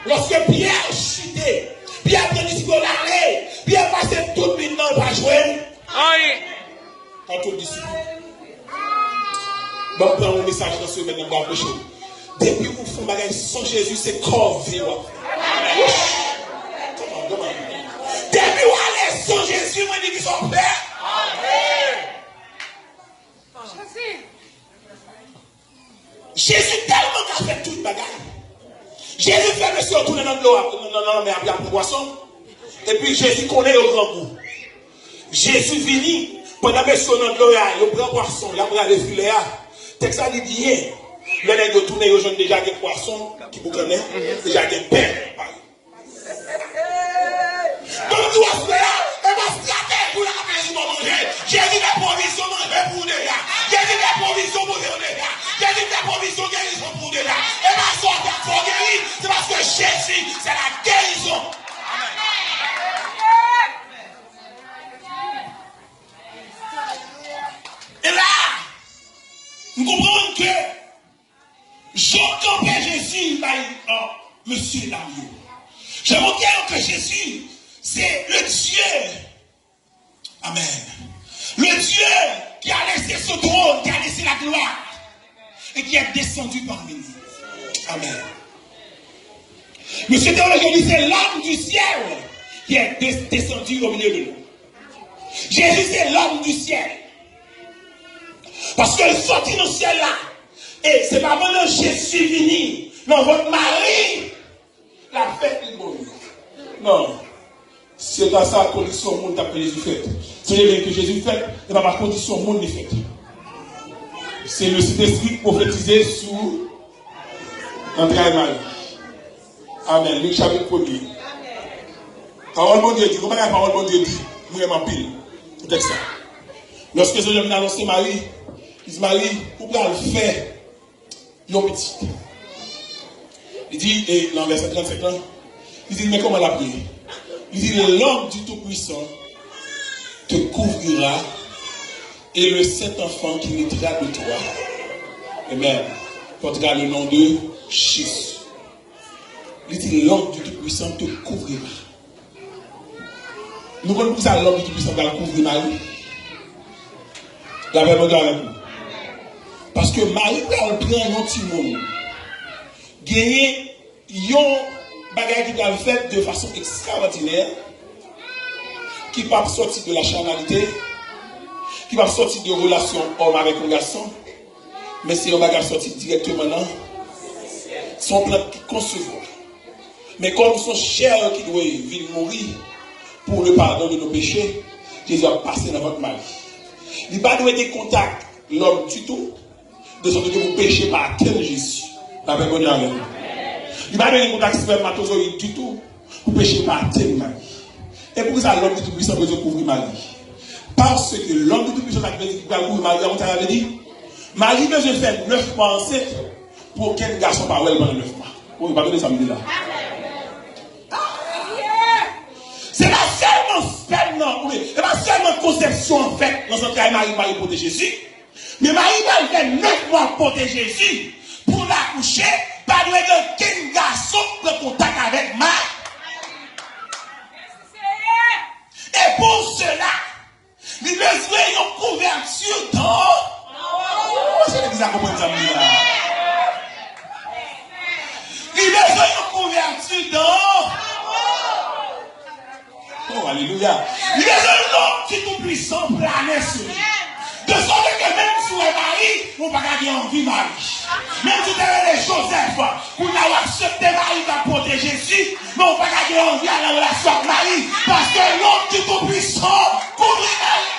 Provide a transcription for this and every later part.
Lorsque Pierre chutait, Pierre a dit qu'on allait, Pierre passait tout le monde dans le jouer. Quand tout disciple. Bon, prends un message dans ce moment, on va prêcher. Depuis que vous faites bagage sans Jésus, c'est corps vivant. Depuis que vous allez sans Jésus, vous dites qu'ils sont pères. Jésus tellement qu'a fait toute bagaille. Jésus fait monsieur retourner dans l'eau, dans la mer, pour poisson. Et puis Jésus connaît au grand goût. Jésus vini, pendant que monsieur dans l'eau, il prend poisson, il prend les filets. Texte a dit bien. Le nègre de tourner, ils ont déjà des poissons qui vous connaissent, déjà des pains. Donc tu vas faire, et va se traiter pour la maison manger. Jésus des provisions pour des gars. Jésus des provisions pour des gars. Jésus des provisions guérison pour des gars. Et va sortir pour guérir, c'est parce que Jésus, c'est la guérison. Et là, nous comprenons que Jean-Campé Jésus, monsieur l'agneau. Je vous dis que Jésus, c'est le Dieu. Amen. Le Dieu qui a laissé ce trône, qui a laissé la gloire, et qui est descendu parmi nous. Amen. Monsieur théologien dit, c'est l'homme du ciel qui est descendu au milieu de nous. Jésus, c'est l'homme du ciel. Parce que le sorti dans le ciel là, et c'est pas maintenant Jésus venu, non, votre mari, la fête est bonne. Non. C'est dans sa condition au monde d'après Jésus fait. C'est bien que Jésus fait, et dans ma condition au monde n'est fait. C'est le Saint-Esprit prophétisé sous André Marie. Amen. Luc chapitre 1er. Parole de Dieu dit, comment la parole de Dieu dit, nous aimons pile. C'est ça. Lorsque ce jeune annoncé Marie, il dit Marie, où peut le faire? Yon petit. Il dit, et dans verset 35 ans, il dit, mais comment la prier? Il dit, l'homme du Tout-Puissant te couvrira et le Saint-Enfant qui naîtra de toi, amen, portera le nom de Jésus. Il dit, l'homme du Tout-Puissant te couvrira. Nous connaissons ça, l'homme du Tout-Puissant va couvrir Marie. La même regard avec nous. Parce que Marie va prendre un petit monde. Gagner yon bagage qui va le faire de façon extraordinaire, qui va sortir de la charnalité, qui va sortir de relation homme avec un garçon, mais c'est un bagage sorti directement dans son plan qui concevoir. Mais comme son chair qui doit venir mourir pour le pardon de nos péchés, Jésus a passé dans votre mari. Il va donner des contacts l'homme du tout, de sorte que vous péchez par atteindre Jésus. Avec mon avec vous. Il va donner des contacts spermatozoïdes du tout, vous péchez par atteindre Marie. Et pour ça, l'homme du Tout-Puissant veut couvrir Marie. Parce que l'homme du Tout-Puissant a couvrir Marie, on t'avait dit, Marie veut faire 9 mois enceinte pour qu'un garçon parle pendant 9 mois. On va donner ça là. C'est pas seulement sperme, non, oui. C'est pas seulement conception en fait, dans son cas, Marie pour Jésus. Mais Marie va faire 9 mois pour Jésus, pour l'accoucher, pas de qu'un garçon prend contact avec Marie. Et pour cela, il besoin d'une couverture dans. C'est l'église à comprendre ça, il besoin d'une couverture dans. Oh, alléluia. Il besoin d'un petit tout-puissant planer sur lui. De sorte que même si vous êtes mari, vous ne pouvez pas garder envie Marie. Même si vous avez les Joseph, vous n'avez accepté Marie va protéger Jésus, mais vous ne pouvez pas garder envie à la relation avec Marie, parce que l'homme du Tout-Puissant couvre Marie.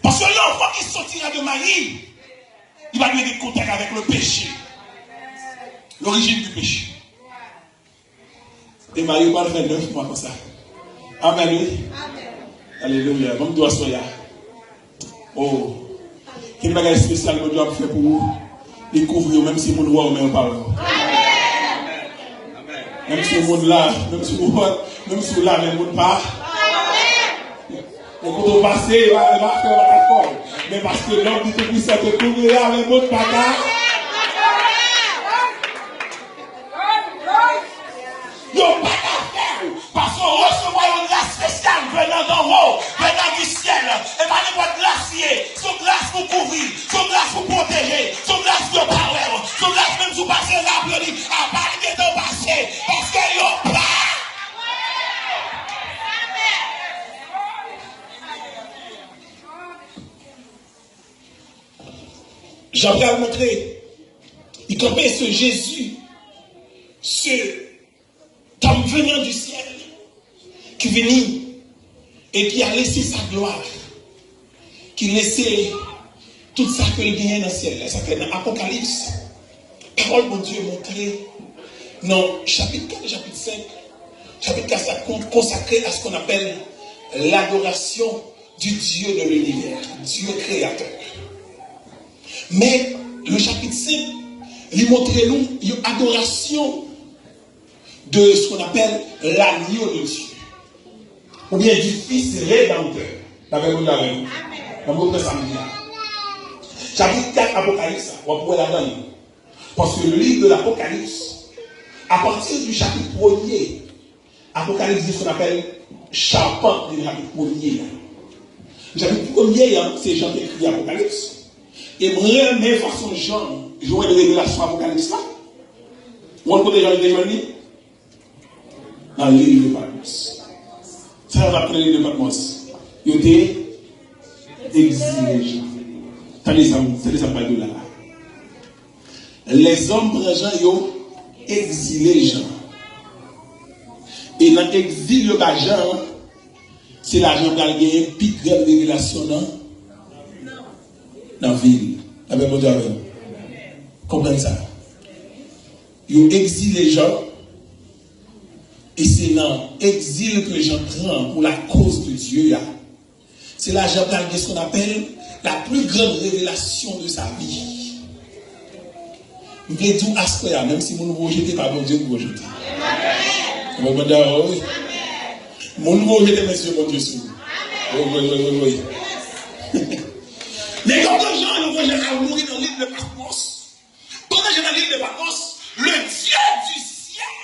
Parce que l'enfant qui sortira de Marie, il va lui avoir contact avec le péché. L'origine du péché. Et Marie va le faire 9 mois comme ça. Amen, oui. Alléluia. Bon, doit soya. Oh. Quel bagage spécial que Dieu a fait pour vous. Découvrir, même si vous ne voyez même pas. Même si vous là, même si vous là, même vous pas. Et quand vous passez, il va faire la forme. Mais parce que l'homme du Tout-Puissant te couvrira, même vous pas. faut recevoir une grâce spéciale venant d'en haut, venant du ciel. Et pas n'importe glacier. Son grâce pour couvrir, son grâce pour protéger, son grâce pour parler, son grâce même pour passer là, pour dire, à part de ton passé, parce que yo pas. J'aimerais vous montrer, il campait ce Jésus, ce homme venant du ciel, qui venait et qui a laissé sa gloire, qui laissait tout ça que il gagnait dans le ciel. Ça fait dans l'Apocalypse. Parole de Dieu montrée dans chapitre 4 et chapitre 5. Chapitre 4, ça consacré à ce qu'on appelle l'adoration du Dieu de l'univers, Dieu créateur. Mais le chapitre 5, il montre nous une adoration de ce qu'on appelle l'agneau de Dieu. Ou bien du Fils rédempteur. Avec vous, avec vous. Chapitre 4, Apocalypse, on pourrait la donner. Parce que le livre de l'Apocalypse, à partir du chapitre 1er, Apocalypse dit ce qu'on appelle charpente du chapitre 1er. Le chapitre 1er, c'est Jean qui écrit Apocalypse. Et moi, même façon Jean, jouer de révélation Apocalypse là. On peut déjà le déjeuner dans le livre de Patmos. Ça, on va prendre le livre de Patmos. Il était exilé. C'est ça pas de là. Les hommes présents, ils ont exilé Jean. Et dans l'exil de Jean, c'est l'argent qui a gagné une plus grande révélation dans la ville. Avec mon Dieu. Comprenez ça? Ils ont exilé Jean. Et c'est dans l'exil que Jean prend pour la cause de Dieu. C'est là Jean parle de ce qu'on appelle la plus grande révélation de sa vie. Vous voulez tout aspect, même si vous ne rejetez pas, bon Dieu vous rejetez. Mon Dieu, oui. Mon nouveau rejeté, monsieur, mon Dieu, sous. Oui. Mais quand Jean, nous voyons à mourir dans l'île de Patmos, pendant que j'ai dans l'île de Patmos, le Dieu du ciel,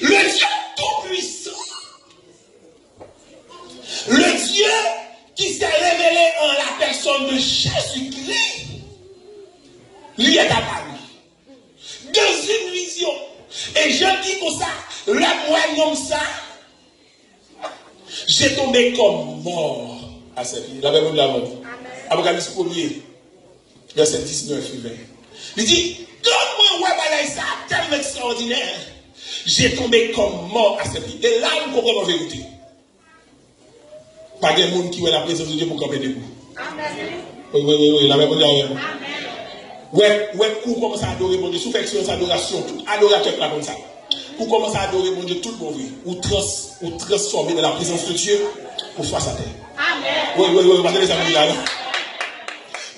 le Dieu tout-puissant, le Dieu qui s'est révélé en la personne de Jésus-Christ, lui est apparu dans une vision. Et je dis comme ça, le moyen ça, j'ai tombé comme mort à cette vie. La même de la mort. Apocalypse 1er, verset 19 et 20. Il dit, quand moi, ça tellement extraordinaire, j'ai tombé comme mort à cette vie. Et là, nous comprenons la vérité. Pas de monde qui voit la présence de Dieu pour camper debout. Oui, la même de la mort. Ouais, pour commencer à adorer mon Dieu, sous fait adoration, tout adorateur là comme ça. Pour commencer à adorer mon Dieu, tout le monde, ou transformer dans la présence de Dieu, pour faire sa terre. Amen. Oui, regardez les amis là.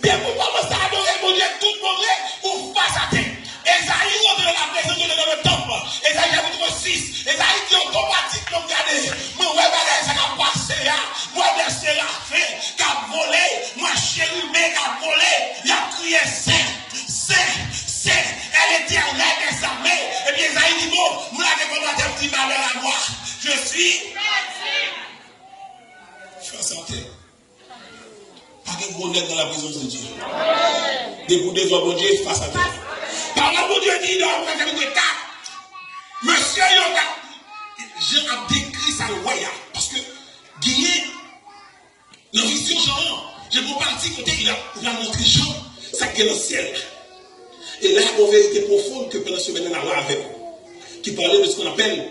Bien, pour commencer à adorer mon Dieu, tout le monde, pour faire sa terre. Esaïe rentre dans la présence de Dieu dans le temple. Esaïe chapitre 6. Esaïe dit automatique, nous regardez. Moi, ça a passé là. Moi, des séraphins qui a volé. Moi, chérubin qui a volé. Il a crié c'est l'éternel des armées. Et bien, Esaïe dit bon, nous l'avons pas de petit malheur à moi. Je suis. Fais santé. Pas de gros dans la présence de Dieu. Des bouts de bon Dieu face à terre. Parole de Dieu dit dans le chapitre 4, monsieur Jean a décrit ça le royal. Parce que, gagné, dans la vision Jean, j'ai beau parti côté, il a montré Jean, ça qui est dans le ciel. Et là, une vérité profonde que pendant ce semaine, on a avec vous, qui parlait de ce qu'on appelle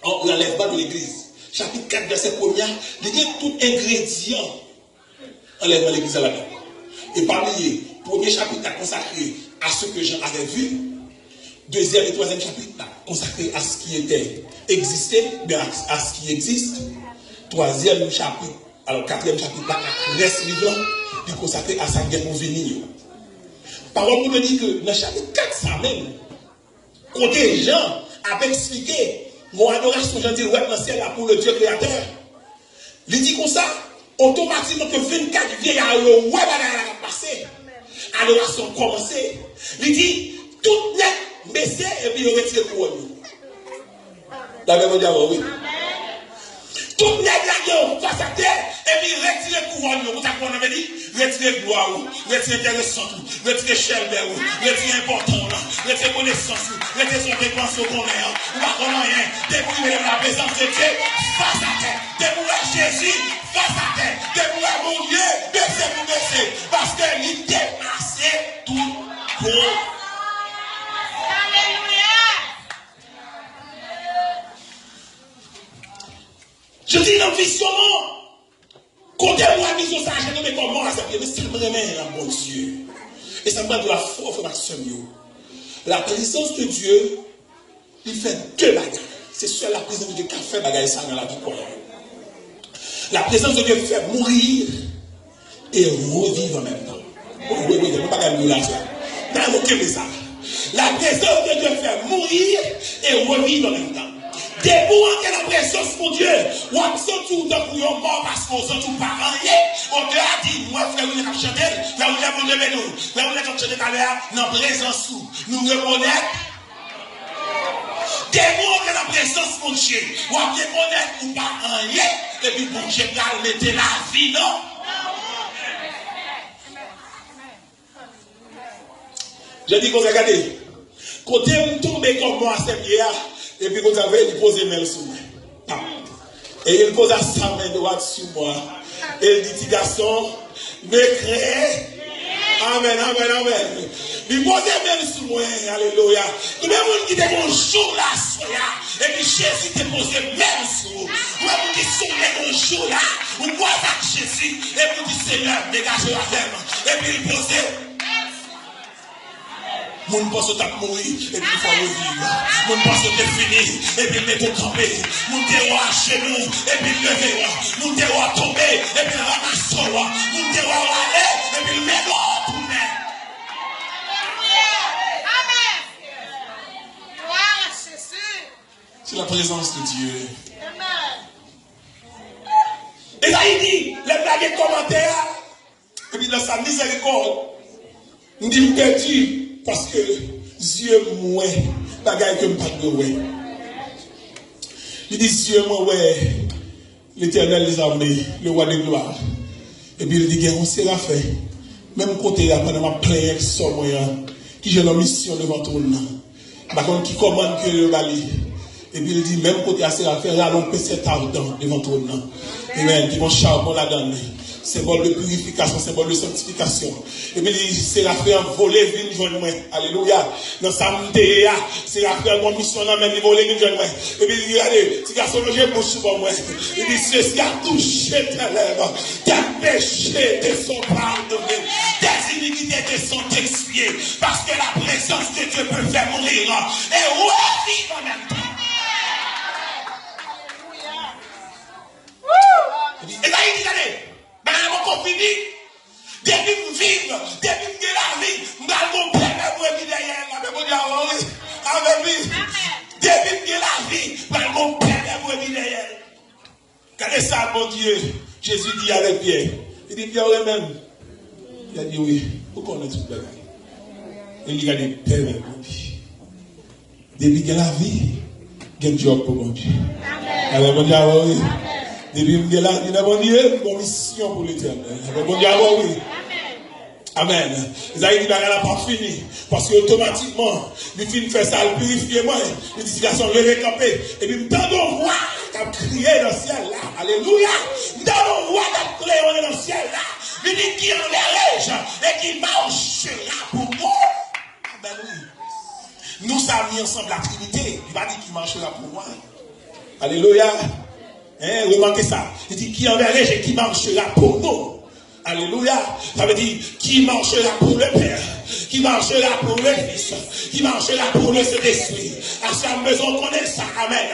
l'enlèvement de l'église. Chapitre 4, verset 1er, il y a tout ingrédient enlèvement de l'église à la table. Et parmi le premier chapitre consacré à ce que Jean avait vu, deuxième et troisième chapitre consacré à ce qui était existé, bien à ce qui existe, troisième chapitre, alors quatrième chapitre reste vivant, il est consacré à sa guerre pour venir. Parole nous dit que dans le chapitre 4, ça même, côté Jean avait expliqué mon adoration, Jean dit, ouais, dans le ciel pour le Dieu créateur. Il dit comme ça, automatiquement que 24 vieillards, ouais, va passer. Adoration commencée. Il dit, tout net baissé et puis il retire pour nous. D'accord, mon diable, oui. Tout le monde face à terre, et puis retirer le pouvoir, vous savez qu'on avait dit, retirer gloire, retirer intéressant, retirer chelber, retirer important, retirer connaissance, retirer son dépense au commun, ou pas comment rien, dépouiller la présence de Dieu face à terre, dépouiller Jésus face à terre, dépouiller mon Dieu, baisser pour baisser, parce qu'il dépassait tout pour. Je dis dans le visionnement, quand moi mis au sage, je ne comment ça mais c'est vraiment un bon Dieu. Et ça me parle de la foi, frère la présence de Dieu, il fait deux bagages. C'est sur la présence de Dieu qui a fait bagaille ça dans la vie. La présence de Dieu fait mourir et revivre en même temps. Oui, je ne peux pas gagner là. Ça. La présence de Dieu fait mourir et revivre en même temps. Debout que la présence pour Dieu, ou absent tout dans pour yon mort parce qu'on sent tout par rien. On te a dit, moi frère, vous avez chanté, là vous avez levé nous, là vous avez chanté tout à l'heure, dans la présence nous reconnaître. Debout que la présence pour Dieu, ou à reconnaître ou par rien, et puis pour Dieu, mettez la vie, non? Je dis qu'on a regardé, quand on tombe comme moi, c'est hier. Et puis, vous avez posé main sur moi. Et il pose sa main droite sur moi. Et il dit, petit garçon, me crée. Amen, amen, amen. Il pose main sur moi. Alléluia. Tout le monde qui était bonjour là, et puis Jésus te posé main sur vous. Vous avez dit, soulez bonjour là. Vous voyez Jésus. Et vous dites, Seigneur, dégagez la femme. Et puis il posait. Mon pense que tu as mouru, et puis il faut revivre. Mon pense que tu es fini, et puis il met au campé. Mon terroir à genoux, et puis il levez. Mon terroir à tomber, et puis il ramasse. Mon terroir à aller, et puis il met l'autre. Amen. Gloire à Jésus. C'est la présence de Dieu. Et là il dit, les blagues et commentaires, et puis dans sa miséricorde, il dit, perdu. Parce que Dieu moi, bagaille que pas de ouais. Il dit Dieu moi ouais, l'Éternel des armées, le roi de gloire. Et puis il dit on sera fait. Même côté là pendant ma prière qui j'ai la mission devant tout le monde. Par contre qui commande que le bali. Et puis il dit même côté à sera fait là on peut cet ardent devant tout le monde. Amen. Qui vont charbon la donne. Symbole de purification, symbole de sanctification. Et puis, c'est la frère volée, vine joindre moi. Alléluia. Dans samedi, c'est la frère mon mission, même volée, vine joindre moi. Et puis, regardez, si garçon, j'ai mon sur moi. Il dit, ceci a touché tes lèvres. Tes péchés te sont pardonnés. Tes iniquités te sont expiées. Parce que la présence de Dieu peut faire mourir. Et revivre en même temps. Et là, il dit, allez. Mais on fini, depuis que vivre, depuis que la vie, nous allons perdre la vie derrière, avec lui. Depuis que la vie, nous allons perdre la vie derrière. Regardez ça, mon Dieu. Jésus dit avec Pierre. Il dit Pierre lui-même. Il a dit oui, vous connaissez tout le monde. Il dit regardez, Père, mon Dieu. Depuis que la vie, il y a un job pour mon Dieu. Alors, mon Dieu, oui. Depuis que la vie, bon Dieu, une mission pour l'éternel. Bon Dieu, oui. Amen. Isaïe dit, elle n'a pas fini. Parce que automatiquement, il finit de faire ça, il purifie moi. Il dit, garçon, levez campé. Et puis, dans nos voix, qui a crié dans le ciel là. Alléluia. Dans nos voix, qui a crié dans le ciel là. Il dit, qui enverrai-je et qui marchera pour nous. Amen, oui. Nous sommes mis ensemble la Trinité. Il va dire qui marchera pour moi. Alléluia. Hein, remarquez ça. Il dit qui enverrai-je et qui marchera pour nous. Alléluia. Ça veut dire qui marchera pour le Père, qui marchera pour le Fils, qui marchera pour le Saint-Esprit. À sa maison, on connaît ça. Amen.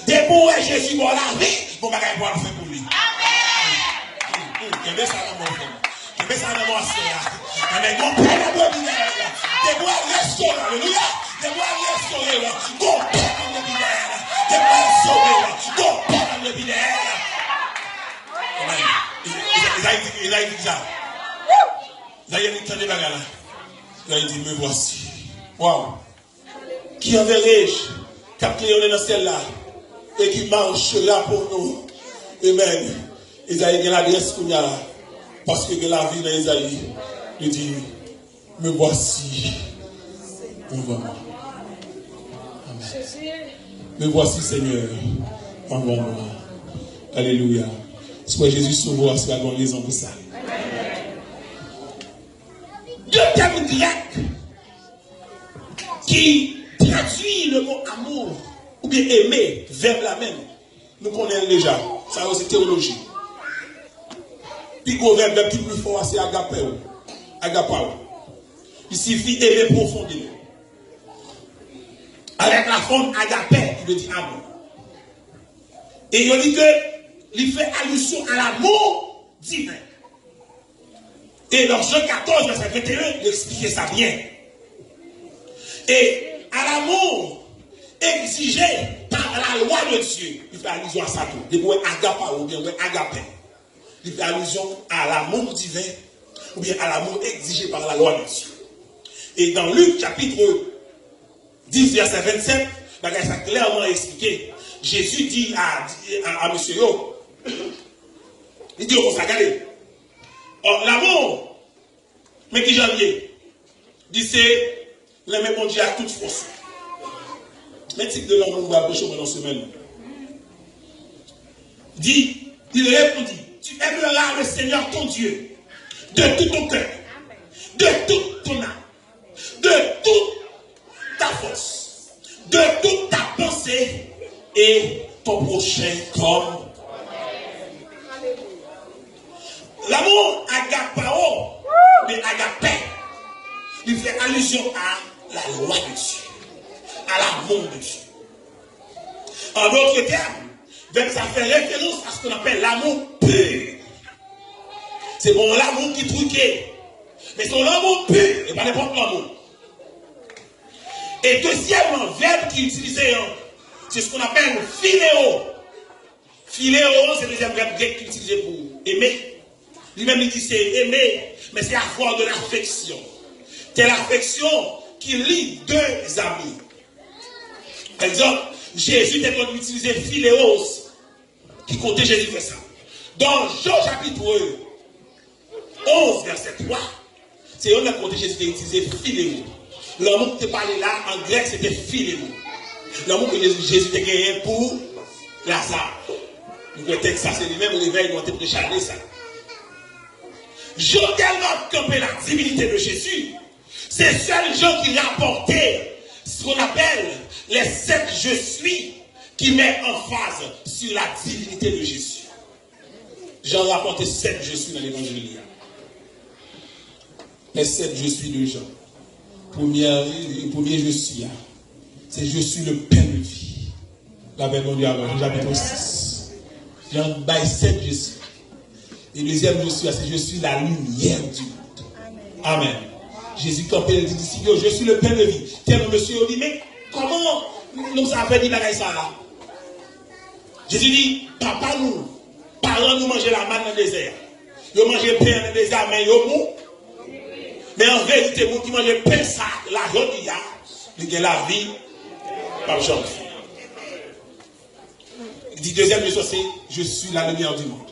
Debout et Jésus pour la vie, mon bagage pour le faire pour lui. Amen. Qui met ça dans mon frère. Qui met ça dans mon frère. Amen. Mon Père est bon. Debout et restaurer. Alléluia. Debout et restaurer. Mon Père est bon. Debout et restaurer. Mon Père est bon. Amen. Il a dit ça. Il a dit ça. Il a dit, me voici. Waouh. Qui enverrai-je? Cap cléonné dans celle-là. et qui marche là pour nous. Amen. Isaïe a l'adresse qu'on a là. Parce que la vie dans Isaïe, il dit, me voici. Envoie-moi. Amen. Me voici, Seigneur. Envoie-moi. Alléluia. Soit Jésus sauve, soit la raison pour ça. Deux termes grecs qui traduisent le mot amour ou bien aimer, verbe la même. Nous connaissons déjà. Ça c'est théologie. Puis le verbe qui est plus fort, c'est agapeo. Agapao. Il suffit d'aimer profondément. Avec la forme agapé, qui veut dire amour. Et il dit que il fait allusion à l'amour divin. Et dans Jean 14, verset 21, il explique ça bien. Et à l'amour exigé par la loi de Dieu, il fait allusion à ça tout. Il peut agapa ou bien agapé. Il fait allusion à l'amour divin ou bien à l'amour exigé par la loi de Dieu. Et dans Luc chapitre 10, verset 27, ça clairement expliqué. Jésus dit à monsieur Yo, il dit au regardez, l'amour, mais qui j'en ai, dit c'est l'aimer mon Dieu à toute force. Mais type de l'amour, on va approcher pendant cette semaine. Il répondit, tu aimeras le Seigneur ton Dieu de tout ton cœur, de toute ton âme, de toute ta force, de toute ta pensée et ton prochain comme. L'amour agapao, mais agapé, il fait allusion à la loi de Dieu, à l'amour de Dieu. En d'autres termes, ça fait référence à ce qu'on appelle l'amour pur. C'est bon l'amour qui truqué, mais c'est l'amour pur, et pas n'importe l'amour. Et deuxièmement, verbe qui est utilisé, c'est ce qu'on appelle philéo. Philéo, c'est le deuxième verbe grec qui est utilisé pour aimer. Lui-même, il dit c'est aimer, mais c'est avoir de l'affection. C'est l'affection qui lie deux amis. Par exemple, Jésus est en utilisé philéos, qui comptait Jésus fait ça. Dans Jean chapitre 11, verset 3, c'est on a compté Jésus qui a utilisé philéo. L'amour qui te parlait là, en grec, c'était philéo. L'amour que Jésus a gagné pour Lazare. Le texte, ça c'est lui-même, le réveil, il doit être chargé ça. Jean tellement campé la divinité de Jésus, c'est seuls gens qui rapportaient ce qu'on appelle les 7 je suis qui met en phase sur la divinité de Jésus. Jean rapportait 7 je suis dans l'évangile. Les 7 je suis de Jean. Premier je suis, c'est je suis le pain de vie. La Bible dit avant, chapitre 6. Jean baille 7 je suis. Et deuxième je suis, c'est je suis la lumière du monde. Amen. Jésus campé et dit je suis le pain de vie. Tiens, le monsieur dit, mais comment nous ça fait dire ça? Jésus dit, papa nous, parents nous manger la manne dans le désert. Ils mangent pain dans le désert, mais ils mou. Mais en vérité, vous qui mangez pain ça, la journée, il y a la vie, par chance. Il dit deuxième chose, c'est je suis la lumière du monde.